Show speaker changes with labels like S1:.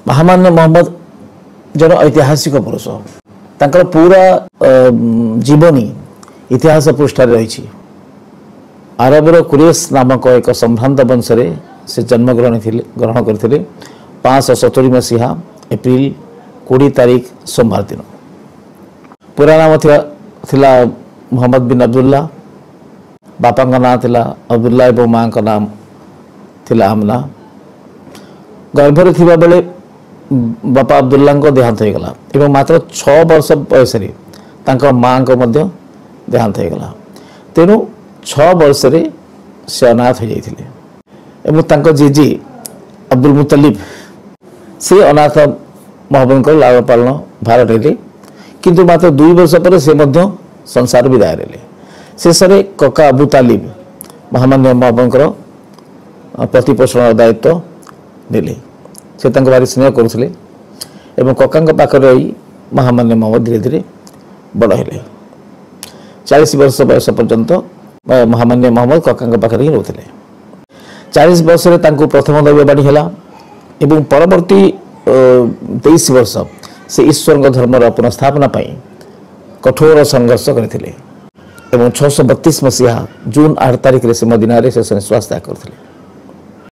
S1: महामान्य मोहम्मद जन ऐतिहासिक पुरुष तांकर पूरा जीवनी इतिहास पृष्ठ रही। अरबर कुरेश नामक एक संभ्रांत वंश से जन्मग्रहण करते 570 मसीहा एप्रिल 20 तारीख सोमवार दिन। पूरा नाम थिला मोहम्मद बिन अब्दुल्ला। बापा का नाम थिला अब्दुल्ला और माँ का नाम थिला आमना। गर्भर थिबा बेले बापा अब्दुल्ला को देहांत हो गला एवं मात्र 6 वर्ष बयस माँ को मध्य देहांत हो गला। तेणु 6 वर्ष से अनाथ हो जाते एवं जीजी अब्दुल मुतलिब से अनाथ मोहम्मद को लालन पालन भार ले किंतु मात्र 2 वर्ष पर से मध्य संसार विदाय ले। शेष में कका अबू तालिब महामान्य मोहम्मद प्रतिपोषण दायित्व नेले। से भारी स्नेह करुले एवं कका पाखे रही महामान्य मोहम्मद धीरे धीरे बड़ हेले। 40 वर्ष बयस पर्यंत महामान्य मोहम्मद कका पाखे ही रोते। 40 वर्ष प्रथम दैववाणी है एवं परवर्ती 23 वर्ष से ईश्वर धर्मर पुनस्थापना कठोर संघर्ष करते 632 मसीहा जून 8 तारिख से मदीना से निश्वास त्याग करते।